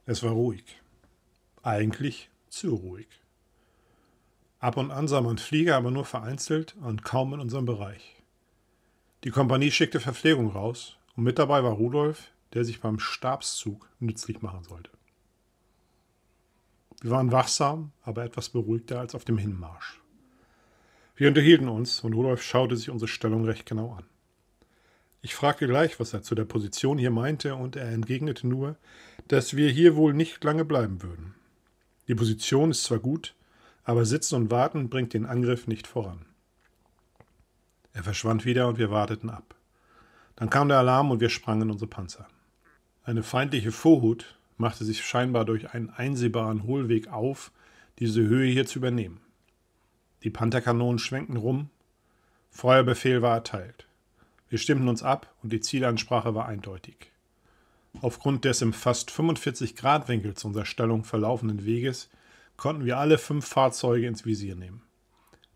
Es war ruhig. Eigentlich zu ruhig. Ab und an sah man Flieger, aber nur vereinzelt und kaum in unserem Bereich. Die Kompanie schickte Verpflegung raus und mit dabei war Rudolf, der sich beim Stabszug nützlich machen sollte. Wir waren wachsam, aber etwas beruhigter als auf dem Hinmarsch. Wir unterhielten uns und Rudolf schaute sich unsere Stellung recht genau an. Ich fragte gleich, was er zu der Position hier meinte, und er entgegnete nur, dass wir hier wohl nicht lange bleiben würden. Die Position ist zwar gut, aber Sitzen und Warten bringt den Angriff nicht voran. Er verschwand wieder und wir warteten ab. Dann kam der Alarm und wir sprangen in unsere Panzer. Eine feindliche Vorhut machte sich scheinbar durch einen einsehbaren Hohlweg auf, diese Höhe hier zu übernehmen. Die Pantherkanonen schwenkten rum, Feuerbefehl war erteilt. Wir stimmten uns ab und die Zielansprache war eindeutig. Aufgrund des im fast 45-Grad-Winkels unserer Stellung verlaufenden Weges konnten wir alle 5 Fahrzeuge ins Visier nehmen.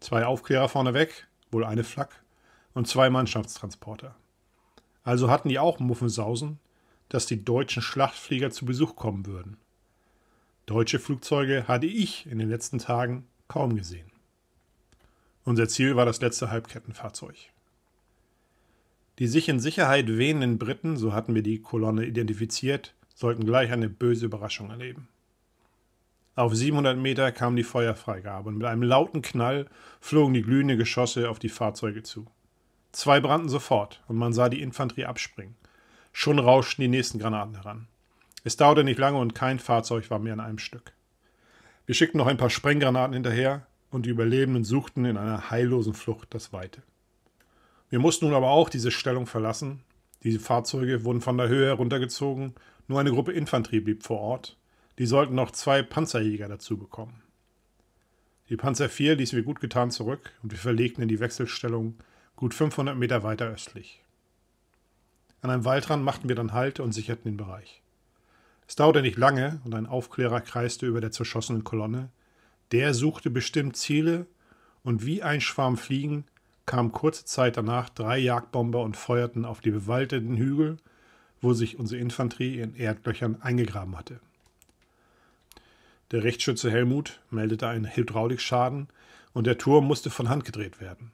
2 Aufklärer vorneweg, wohl eine Flak, und 2 Mannschaftstransporter. Also hatten die auch Muffensausen, dass die deutschen Schlachtflieger zu Besuch kommen würden. Deutsche Flugzeuge hatte ich in den letzten Tagen kaum gesehen. Unser Ziel war das letzte Halbkettenfahrzeug. Die sich in Sicherheit wähnenden Briten, so hatten wir die Kolonne identifiziert, sollten gleich eine böse Überraschung erleben. Auf 700 Meter kam die Feuerfreigabe und mit einem lauten Knall flogen die glühenden Geschosse auf die Fahrzeuge zu. 2 brannten sofort und man sah die Infanterie abspringen. Schon rauschten die nächsten Granaten heran. Es dauerte nicht lange und kein Fahrzeug war mehr an einem Stück. Wir schickten noch ein paar Sprenggranaten hinterher und die Überlebenden suchten in einer heillosen Flucht das Weite. Wir mussten nun aber auch diese Stellung verlassen. Die Fahrzeuge wurden von der Höhe heruntergezogen, nur eine Gruppe Infanterie blieb vor Ort. Die sollten noch 2 Panzerjäger dazu bekommen. Die Panzer IV ließen wir gut getan zurück und wir verlegten in die Wechselstellung gut 500 Meter weiter östlich. An einem Waldrand machten wir dann Halt und sicherten den Bereich. Es dauerte nicht lange und ein Aufklärer kreiste über der zerschossenen Kolonne. Der suchte bestimmt Ziele und wie ein Schwarm Fliegen kamen kurze Zeit danach 3 Jagdbomber und feuerten auf die bewaldeten Hügel, wo sich unsere Infanterie in Erdlöchern eingegraben hatte. Der Richtschütze Helmut meldete einen Hydraulikschaden und der Turm musste von Hand gedreht werden.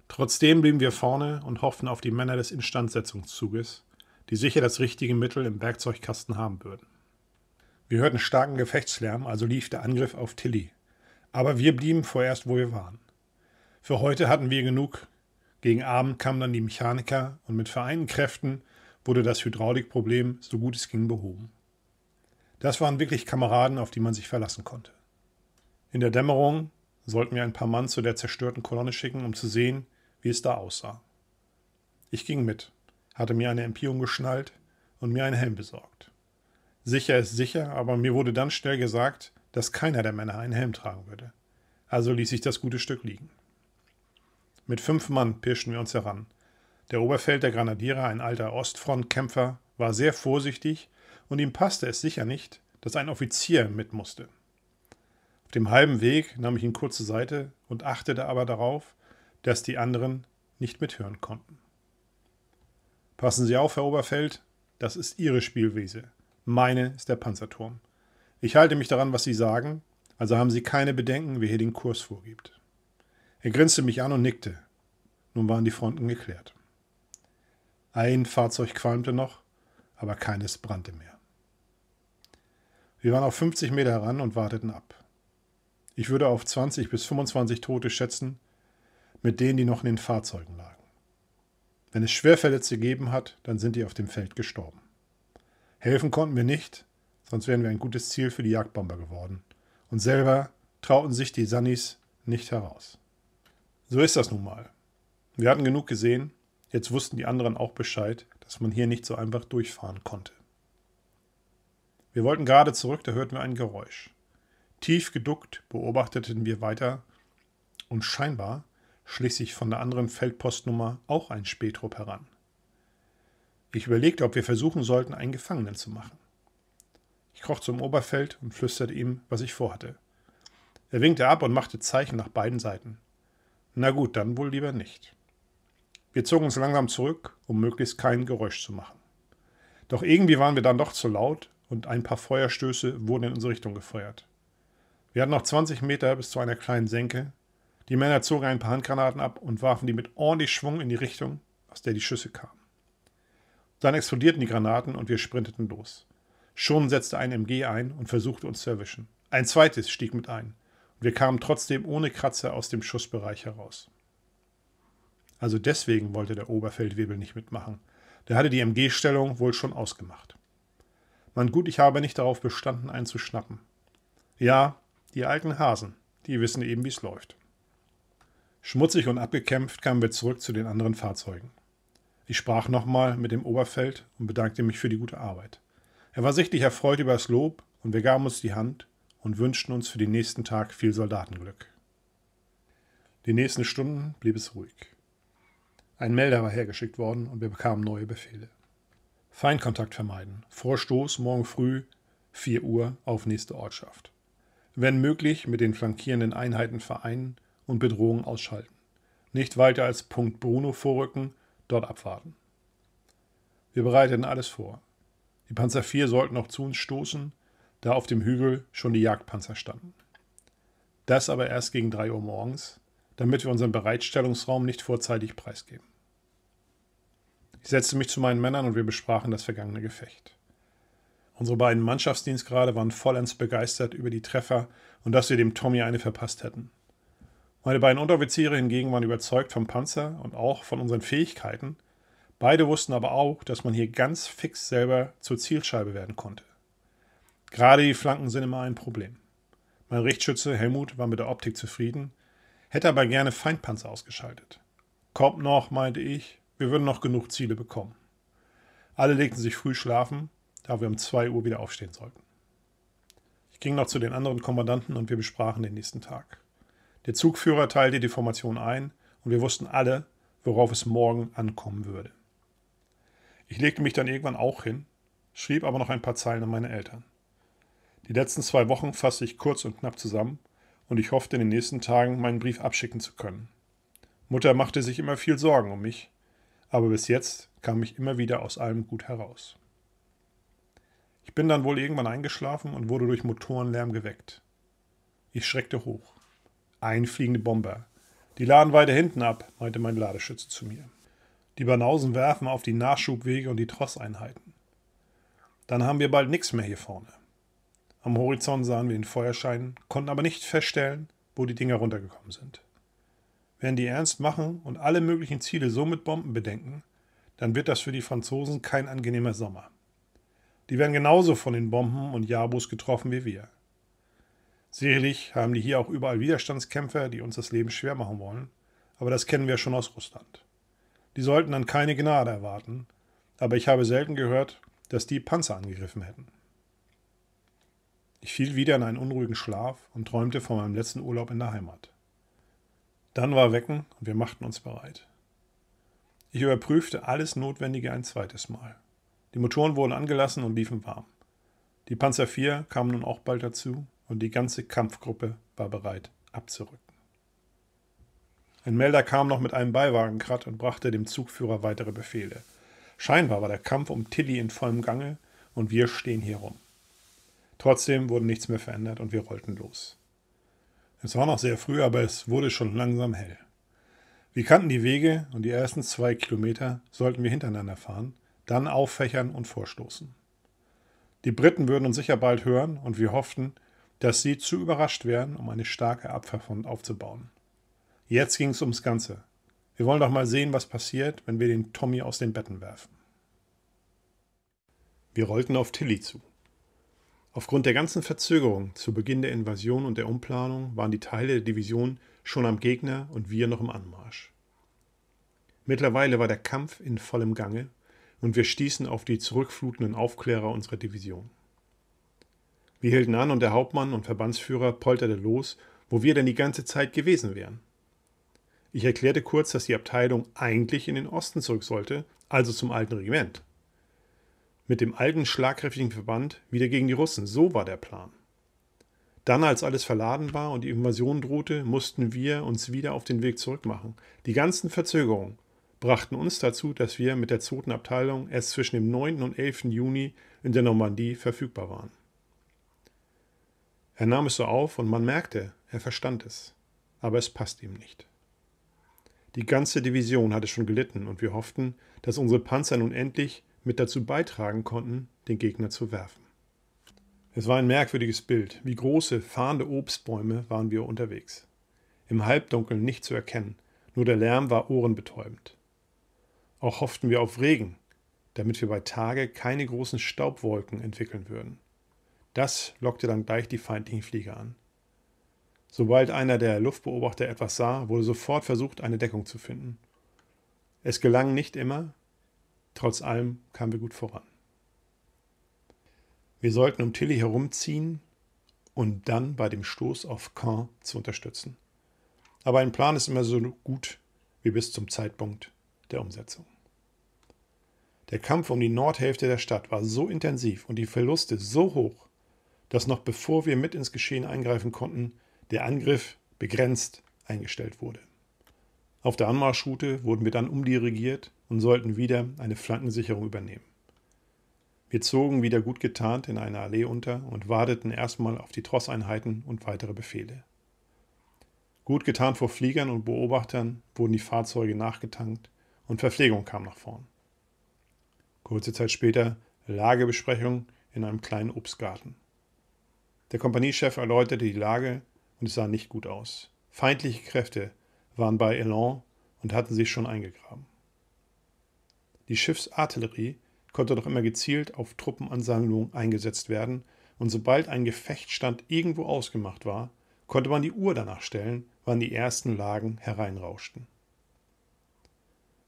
Trotzdem blieben wir vorne und hofften auf die Männer des Instandsetzungszuges, die sicher das richtige Mittel im Werkzeugkasten haben würden. Wir hörten starken Gefechtslärm, also lief der Angriff auf Tilly. Aber wir blieben vorerst, wo wir waren. Für heute hatten wir genug. Gegen Abend kamen dann die Mechaniker und mit vereinten Kräften wurde das Hydraulikproblem so gut es ging behoben. Das waren wirklich Kameraden, auf die man sich verlassen konnte. In der Dämmerung sollten wir ein paar Mann zu der zerstörten Kolonne schicken, um zu sehen, wie es da aussah. Ich ging mit, hatte mir eine MP umgeschnallt und mir einen Helm besorgt. Sicher ist sicher, aber mir wurde dann schnell gesagt, dass keiner der Männer einen Helm tragen würde. Also ließ ich das gute Stück liegen. Mit 5 Mann pirschten wir uns heran. Der Oberfeld der Grenadiere, ein alter Ostfrontkämpfer, war sehr vorsichtig und ihm passte es sicher nicht, dass ein Offizier mit musste. Auf dem halben Weg nahm ich ihn kurz zur Seite und achtete aber darauf, dass die anderen nicht mithören konnten. Passen Sie auf, Herr Oberfeld, das ist Ihre Spielwiese. Meine ist der Panzerturm. Ich halte mich daran, was Sie sagen, also haben Sie keine Bedenken, wer hier den Kurs vorgibt. Er grinste mich an und nickte. Nun waren die Fronten geklärt. Ein Fahrzeug qualmte noch, aber keines brannte mehr. Wir waren auf 50 Meter heran und warteten ab. Ich würde auf 20 bis 25 Tote schätzen, mit denen, die noch in den Fahrzeugen lagen. Wenn es Schwerverletzte gegeben hat, dann sind die auf dem Feld gestorben. Helfen konnten wir nicht, sonst wären wir ein gutes Ziel für die Jagdbomber geworden. Und selber trauten sich die Sannis nicht heraus. So ist das nun mal. Wir hatten genug gesehen, jetzt wussten die anderen auch Bescheid, dass man hier nicht so einfach durchfahren konnte. Wir wollten gerade zurück, da hörten wir ein Geräusch. Tief geduckt beobachteten wir weiter und scheinbar schlich sich von der anderen Feldpostnummer auch ein Spähtrupp heran. Ich überlegte, ob wir versuchen sollten, einen Gefangenen zu machen. Ich kroch zum Oberfeld und flüsterte ihm, was ich vorhatte. Er winkte ab und machte Zeichen nach beiden Seiten. Na gut, dann wohl lieber nicht. Wir zogen uns langsam zurück, um möglichst kein Geräusch zu machen. Doch irgendwie waren wir dann doch zu laut und ein paar Feuerstöße wurden in unsere Richtung gefeuert. Wir hatten noch 20 Meter bis zu einer kleinen Senke. Die Männer zogen ein paar Handgranaten ab und warfen die mit ordentlich Schwung in die Richtung, aus der die Schüsse kamen. Dann explodierten die Granaten und wir sprinteten los. Schon setzte ein MG ein und versuchte uns zu erwischen. Ein zweites stieg mit ein und wir kamen trotzdem ohne Kratzer aus dem Schussbereich heraus. Also deswegen wollte der Oberfeldwebel nicht mitmachen. Der hatte die MG-Stellung wohl schon ausgemacht. Mein Gut, ich habe nicht darauf bestanden, einen zu schnappen. Ja, die alten Hasen, die wissen eben, wie es läuft. Schmutzig und abgekämpft kamen wir zurück zu den anderen Fahrzeugen. Ich sprach nochmal mit dem Oberfeld und bedankte mich für die gute Arbeit. Er war sichtlich erfreut über das Lob und wir gaben uns die Hand und wünschten uns für den nächsten Tag viel Soldatenglück. Die nächsten Stunden blieb es ruhig. Ein Melder war hergeschickt worden und wir bekamen neue Befehle. Feindkontakt vermeiden. Vorstoß morgen früh 4 Uhr auf nächste Ortschaft. Wenn möglich mit den flankierenden Einheiten vereinen und Bedrohung ausschalten. Nicht weiter als Punkt Bruno vorrücken, dort abwarten. Wir bereiteten alles vor. Die Panzer IV sollten noch zu uns stoßen, da auf dem Hügel schon die Jagdpanzer standen. Das aber erst gegen 3 Uhr morgens, damit wir unseren Bereitstellungsraum nicht vorzeitig preisgeben. Ich setzte mich zu meinen Männern und wir besprachen das vergangene Gefecht. Unsere beiden Mannschaftsdienstgrade waren vollends begeistert über die Treffer und dass wir dem Tommy eine verpasst hätten. Meine beiden Unteroffiziere hingegen waren überzeugt vom Panzer und auch von unseren Fähigkeiten. Beide wussten aber auch, dass man hier ganz fix selber zur Zielscheibe werden konnte. Gerade die Flanken sind immer ein Problem. Mein Richtschütze Helmut war mit der Optik zufrieden, hätte aber gerne Feindpanzer ausgeschaltet. Kommt noch, meinte ich, wir würden noch genug Ziele bekommen. Alle legten sich früh schlafen, da wir um 2 Uhr wieder aufstehen sollten. Ich ging noch zu den anderen Kommandanten und wir besprachen den nächsten Tag. Der Zugführer teilte die Formation ein und wir wussten alle, worauf es morgen ankommen würde. Ich legte mich dann irgendwann auch hin, schrieb aber noch ein paar Zeilen an meine Eltern. Die letzten 2 Wochen fasste ich kurz und knapp zusammen und ich hoffte in den nächsten Tagen meinen Brief abschicken zu können. Mutter machte sich immer viel Sorgen um mich, aber bis jetzt kam ich immer wieder aus allem gut heraus. Ich bin dann wohl irgendwann eingeschlafen und wurde durch Motorenlärm geweckt. Ich schreckte hoch. Einfliegende Bomber. Die laden weiter hinten ab, meinte mein Ladeschütze zu mir. Die Banausen werfen auf die Nachschubwege und die Trosseinheiten. Dann haben wir bald nichts mehr hier vorne. Am Horizont sahen wir den Feuerschein, konnten aber nicht feststellen, wo die Dinger runtergekommen sind. Wenn die ernst machen und alle möglichen Ziele so mit Bomben bedenken, dann wird das für die Franzosen kein angenehmer Sommer. Die werden genauso von den Bomben und Jabos getroffen wie wir. Sicherlich haben die hier auch überall Widerstandskämpfer, die uns das Leben schwer machen wollen, aber das kennen wir schon aus Russland. Die sollten dann keine Gnade erwarten, aber ich habe selten gehört, dass die Panzer angegriffen hätten. Ich fiel wieder in einen unruhigen Schlaf und träumte von meinem letzten Urlaub in der Heimat. Dann war Wecken und wir machten uns bereit. Ich überprüfte alles Notwendige ein zweites Mal. Die Motoren wurden angelassen und liefen warm. Die Panzer IV kamen nun auch bald dazu und die ganze Kampfgruppe war bereit, abzurücken. Ein Melder kam noch mit einem Beiwagenkratt und brachte dem Zugführer weitere Befehle. Scheinbar war der Kampf um Tilly in vollem Gange und wir stehen hier rum. Trotzdem wurde nichts mehr verändert und wir rollten los. Es war noch sehr früh, aber es wurde schon langsam hell. Wir kannten die Wege und die ersten 2 Kilometer sollten wir hintereinander fahren, dann auffächern und vorstoßen. Die Briten würden uns sicher bald hören und wir hofften, dass sie zu überrascht wären, um eine starke Abwehrfront aufzubauen. Jetzt ging es ums Ganze. Wir wollen doch mal sehen, was passiert, wenn wir den Tommy aus den Betten werfen. Wir rollten auf Tilly zu. Aufgrund der ganzen Verzögerung zu Beginn der Invasion und der Umplanung waren die Teile der Division schon am Gegner und wir noch im Anmarsch. Mittlerweile war der Kampf in vollem Gange und wir stießen auf die zurückflutenden Aufklärer unserer Division. Wir hielten an und der Hauptmann und Verbandsführer polterte los, wo wir denn die ganze Zeit gewesen wären. Ich erklärte kurz, dass die Abteilung eigentlich in den Osten zurück sollte, also zum alten Regiment. Mit dem alten, schlagkräftigen Verband wieder gegen die Russen, so war der Plan. Dann, als alles verladen war und die Invasion drohte, mussten wir uns wieder auf den Weg zurück machen. Die ganzen Verzögerungen brachten uns dazu, dass wir mit der 2. Abteilung erst zwischen dem 9. und 11. Juni in der Normandie verfügbar waren. Er nahm es so auf und man merkte, er verstand es, aber es passte ihm nicht. Die ganze Division hatte schon gelitten und wir hofften, dass unsere Panzer nun endlich mit dazu beitragen konnten, den Gegner zu werfen. Es war ein merkwürdiges Bild. Wie große, fahrende Obstbäume waren wir unterwegs. Im Halbdunkeln nicht zu erkennen, nur der Lärm war ohrenbetäubend. Auch hofften wir auf Regen, damit wir bei Tage keine großen Staubwolken entwickeln würden. Das lockte dann gleich die feindlichen Flieger an. Sobald einer der Luftbeobachter etwas sah, wurde sofort versucht, eine Deckung zu finden. Es gelang nicht immer, trotz allem kamen wir gut voran. Wir sollten um Tilly herumziehen und dann bei dem Stoß auf Caen zu unterstützen. Aber ein Plan ist immer so gut wie bis zum Zeitpunkt der Umsetzung. Der Kampf um die Nordhälfte der Stadt war so intensiv und die Verluste so hoch, dass noch bevor wir mit ins Geschehen eingreifen konnten, der Angriff begrenzt eingestellt wurde. Auf der Anmarschroute wurden wir dann umdirigiert und sollten wieder eine Flankensicherung übernehmen. Wir zogen wieder gut getarnt in einer Allee unter und warteten erstmal auf die Trosseinheiten und weitere Befehle. Gut getarnt vor Fliegern und Beobachtern wurden die Fahrzeuge nachgetankt und Verpflegung kam nach vorn. Kurze Zeit später Lagebesprechung in einem kleinen Obstgarten. Der Kompaniechef erläuterte die Lage und es sah nicht gut aus. Feindliche Kräfte waren bei Élan und hatten sich schon eingegraben. Die Schiffsartillerie konnte noch immer gezielt auf Truppenansammlungen eingesetzt werden und sobald ein Gefechtsstand irgendwo ausgemacht war, konnte man die Uhr danach stellen, wann die ersten Lagen hereinrauschten.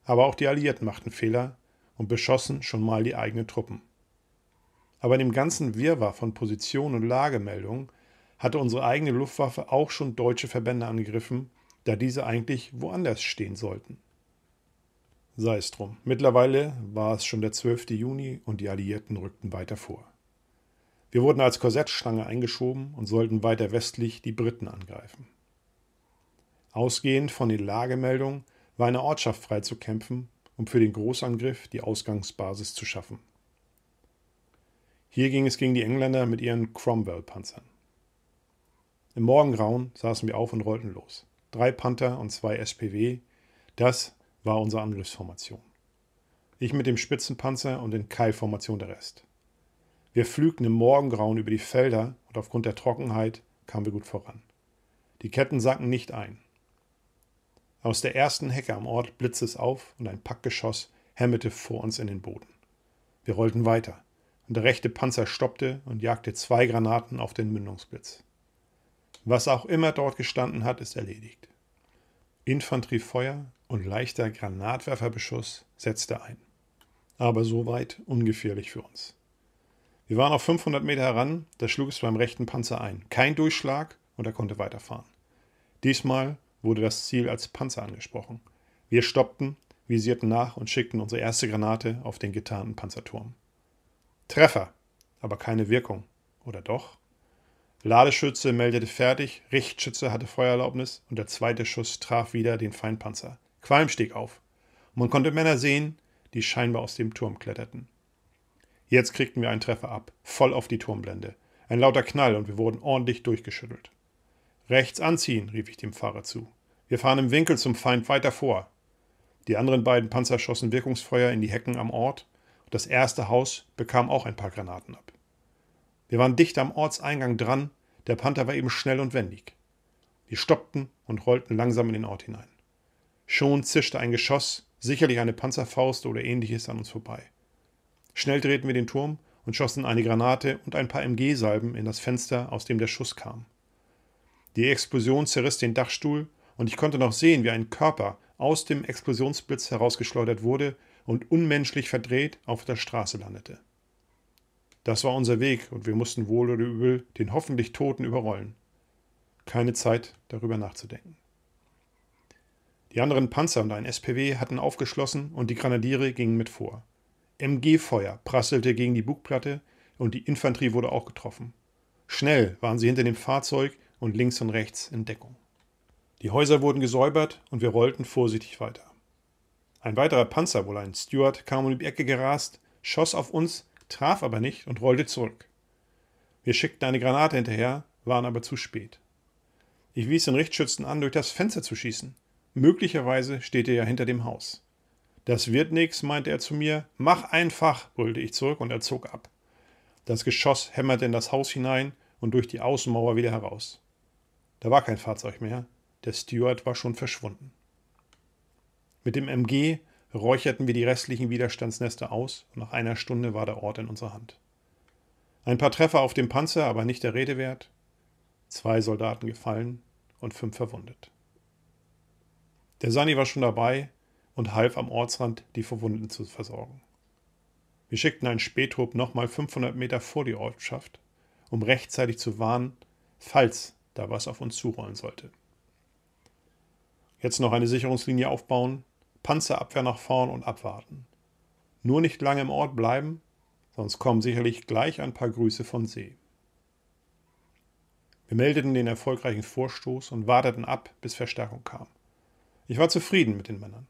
Aber auch die Alliierten machten Fehler und beschossen schon mal die eigenen Truppen. Aber in dem ganzen Wirrwarr von Position- und Lagemeldungen hatte unsere eigene Luftwaffe auch schon deutsche Verbände angegriffen, da diese eigentlich woanders stehen sollten. Sei es drum. Mittlerweile war es schon der 12. Juni und die Alliierten rückten weiter vor. Wir wurden als Korsettstange eingeschoben und sollten weiter westlich die Briten angreifen. Ausgehend von den Lagemeldungen war eine Ortschaft freizukämpfen, um für den Großangriff die Ausgangsbasis zu schaffen. Hier ging es gegen die Engländer mit ihren Cromwell-Panzern. Im Morgengrauen saßen wir auf und rollten los. 3 Panther und 2 SPW, das war unsere Angriffsformation. Ich mit dem Spitzenpanzer und in Keilformation der Rest. Wir pflügten im Morgengrauen über die Felder und aufgrund der Trockenheit kamen wir gut voran. Die Ketten sanken nicht ein. Aus der ersten Hecke am Ort blitzte es auf und ein Packgeschoss hämmerte vor uns in den Boden. Wir rollten weiter und der rechte Panzer stoppte und jagte 2 Granaten auf den Mündungsblitz. Was auch immer dort gestanden hat, ist erledigt. Infanteriefeuer und leichter Granatwerferbeschuss setzte ein. Aber soweit ungefährlich für uns. Wir waren auf 500 Meter heran, da schlug es beim rechten Panzer ein. Kein Durchschlag und er konnte weiterfahren. Diesmal wurde das Ziel als Panzer angesprochen. Wir stoppten, visierten nach und schickten unsere erste Granate auf den getarnten Panzerturm. Treffer, aber keine Wirkung. Oder doch? Ladeschütze meldete fertig, Richtschütze hatte Feuererlaubnis und der zweite Schuss traf wieder den Feindpanzer. Qualm stieg auf. Und man konnte Männer sehen, die scheinbar aus dem Turm kletterten. Jetzt kriegten wir einen Treffer ab, voll auf die Turmblende. Ein lauter Knall und wir wurden ordentlich durchgeschüttelt. Rechts anziehen, rief ich dem Fahrer zu. Wir fahren im Winkel zum Feind weiter vor. Die anderen beiden Panzer schossen Wirkungsfeuer in die Hecken am Ort und das erste Haus bekam auch ein paar Granaten ab. Wir waren dicht am Ortseingang dran, der Panther war eben schnell und wendig. Wir stoppten und rollten langsam in den Ort hinein. Schon zischte ein Geschoss, sicherlich eine Panzerfaust oder ähnliches, an uns vorbei. Schnell drehten wir den Turm und schossen eine Granate und ein paar MG-Salben in das Fenster, aus dem der Schuss kam. Die Explosion zerriss den Dachstuhl und ich konnte noch sehen, wie ein Körper aus dem Explosionsblitz herausgeschleudert wurde und unmenschlich verdreht auf der Straße landete. Das war unser Weg und wir mussten wohl oder übel den hoffentlich Toten überrollen. Keine Zeit, darüber nachzudenken. Die anderen Panzer und ein SPW hatten aufgeschlossen und die Grenadiere gingen mit vor. MG-Feuer prasselte gegen die Bugplatte und die Infanterie wurde auch getroffen. Schnell waren sie hinter dem Fahrzeug und links und rechts in Deckung. Die Häuser wurden gesäubert und wir rollten vorsichtig weiter. Ein weiterer Panzer, wohl ein Stuart, kam um die Ecke gerast, schoss auf uns, traf aber nicht und rollte zurück. Wir schickten eine Granate hinterher, waren aber zu spät. Ich wies den Richtschützen an, durch das Fenster zu schießen. Möglicherweise steht er ja hinter dem Haus. Das wird nix, meinte er zu mir. Mach einfach, brüllte ich zurück und er zog ab. Das Geschoss hämmerte in das Haus hinein und durch die Außenmauer wieder heraus. Da war kein Fahrzeug mehr. Der Stuart war schon verschwunden. Mit dem MG räucherten wir die restlichen Widerstandsnester aus und nach einer Stunde war der Ort in unserer Hand. Ein paar Treffer auf dem Panzer, aber nicht der Rede wert. 2 Soldaten gefallen und 5 verwundet. Der Sani war schon dabei und half am Ortsrand, die Verwundeten zu versorgen. Wir schickten einen Spähtrupp nochmal 500 Meter vor die Ortschaft, um rechtzeitig zu warnen, falls da was auf uns zurollen sollte. Jetzt noch eine Sicherungslinie aufbauen, Panzerabwehr nach vorn und abwarten. Nur nicht lange im Ort bleiben, sonst kommen sicherlich gleich ein paar Grüße von See. Wir meldeten den erfolgreichen Vorstoß und warteten ab, bis Verstärkung kam. Ich war zufrieden mit den Männern.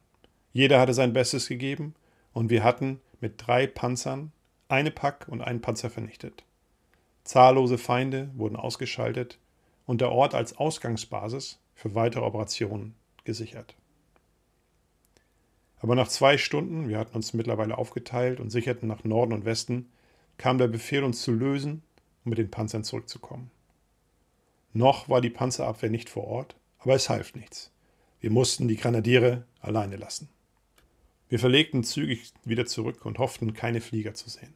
Jeder hatte sein Bestes gegeben und wir hatten mit 3 Panzern eine Pack und einen Panzer vernichtet. Zahllose Feinde wurden ausgeschaltet und der Ort als Ausgangsbasis für weitere Operationen gesichert. Aber nach 2 Stunden, wir hatten uns mittlerweile aufgeteilt und sicherten nach Norden und Westen, kam der Befehl, uns zu lösen und mit den Panzern zurückzukommen. Noch war die Panzerabwehr nicht vor Ort, aber es half nichts. Wir mussten die Grenadiere alleine lassen. Wir verlegten zügig wieder zurück und hofften, keine Flieger zu sehen.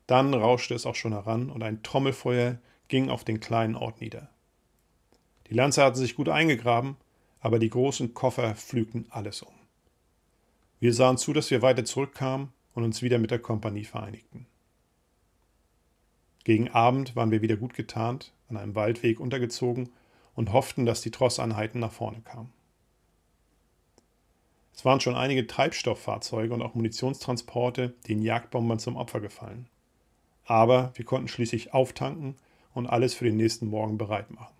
Dann rauschte es auch schon heran und ein Trommelfeuer ging auf den kleinen Ort nieder. Die Lanzer hatten sich gut eingegraben, aber die großen Koffer pflügten alles um. Wir sahen zu, dass wir weiter zurückkamen und uns wieder mit der Kompanie vereinigten. Gegen Abend waren wir wieder gut getarnt, an einem Waldweg untergezogen und hofften, dass die Trosseinheiten nach vorne kamen. Es waren schon einige Treibstofffahrzeuge und auch Munitionstransporte den Jagdbombern zum Opfer gefallen. Aber wir konnten schließlich auftanken und alles für den nächsten Morgen bereit machen.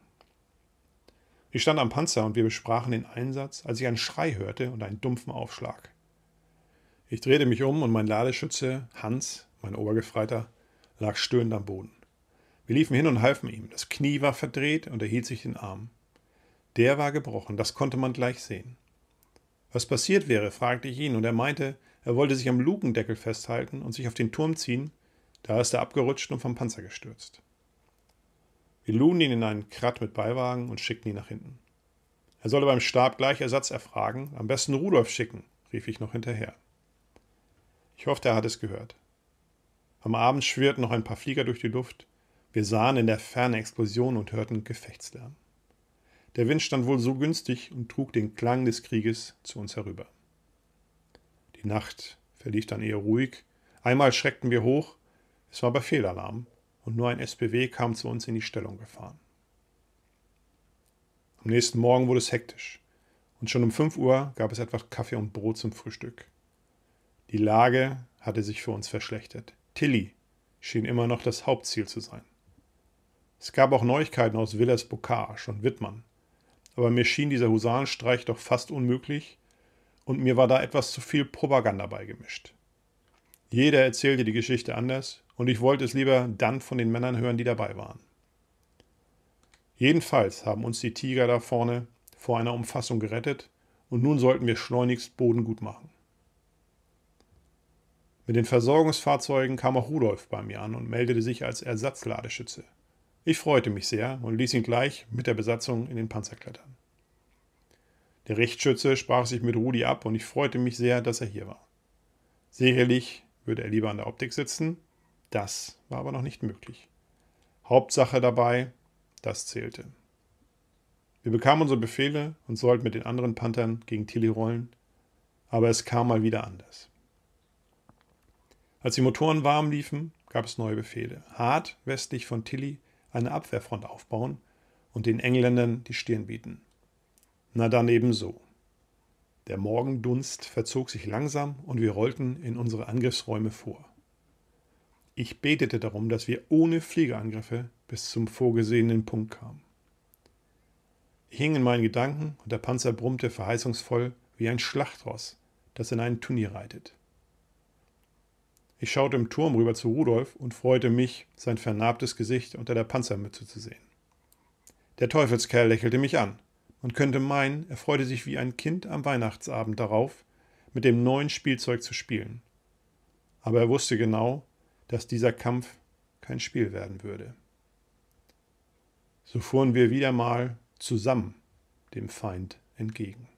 Ich stand am Panzer und wir besprachen den Einsatz, als ich einen Schrei hörte und einen dumpfen Aufschlag. Ich drehte mich um und mein Ladeschütze, Hans, mein Obergefreiter, lag stöhnend am Boden. Wir liefen hin und halfen ihm. Das Knie war verdreht und er hielt sich den Arm. Der war gebrochen, das konnte man gleich sehen. Was passiert wäre, fragte ich ihn und er meinte, er wollte sich am Lukendeckel festhalten und sich auf den Turm ziehen, da ist er abgerutscht und vom Panzer gestürzt. Wir luden ihn in einen Kratt mit Beiwagen und schickten ihn nach hinten. Er solle beim Stab gleich Ersatz erfragen, am besten Rudolf schicken, rief ich noch hinterher. Ich hoffte, er hat es gehört. Am Abend schwirrten noch ein paar Flieger durch die Luft. Wir sahen in der Ferne Explosionen und hörten Gefechtslärm. Der Wind stand wohl so günstig und trug den Klang des Krieges zu uns herüber. Die Nacht verlief dann eher ruhig. Einmal schreckten wir hoch, es war Befehlalarm und nur ein SPW kam zu uns in die Stellung gefahren. Am nächsten Morgen wurde es hektisch und schon um 5 Uhr gab es etwas Kaffee und Brot zum Frühstück. Die Lage hatte sich für uns verschlechtert. Tilly schien immer noch das Hauptziel zu sein. Es gab auch Neuigkeiten aus Villers-Bocage und Wittmann, aber mir schien dieser Husarenstreich doch fast unmöglich und mir war da etwas zu viel Propaganda beigemischt. Jeder erzählte die Geschichte anders und ich wollte es lieber dann von den Männern hören, die dabei waren. Jedenfalls haben uns die Tiger da vorne vor einer Umfassung gerettet und nun sollten wir schleunigst Boden gut machen. Mit den Versorgungsfahrzeugen kam auch Rudolf bei mir an und meldete sich als Ersatzladeschütze. Ich freute mich sehr und ließ ihn gleich mit der Besatzung in den Panzer klettern. Der Richtschütze sprach sich mit Rudi ab und ich freute mich sehr, dass er hier war. Sicherlich würde er lieber an der Optik sitzen, das war aber noch nicht möglich. Hauptsache dabei, das zählte. Wir bekamen unsere Befehle und sollten mit den anderen Panthern gegen Tilly rollen, aber es kam mal wieder anders. Als die Motoren warm liefen, gab es neue Befehle. Hart westlich von Tilly eine Abwehrfront aufbauen und den Engländern die Stirn bieten. Na dann ebenso. Der Morgendunst verzog sich langsam und wir rollten in unsere Angriffsräume vor. Ich betete darum, dass wir ohne Fliegerangriffe bis zum vorgesehenen Punkt kamen. Ich hing in meinen Gedanken und der Panzer brummte verheißungsvoll wie ein Schlachtross, das in ein Turnier reitet. Ich schaute im Turm rüber zu Rudolf und freute mich, sein vernarbtes Gesicht unter der Panzermütze zu sehen. Der Teufelskerl lächelte mich an. Man könnte meinen, er freute sich wie ein Kind am Weihnachtsabend darauf, mit dem neuen Spielzeug zu spielen. Aber er wusste genau, dass dieser Kampf kein Spiel werden würde. So fuhren wir wieder mal zusammen dem Feind entgegen.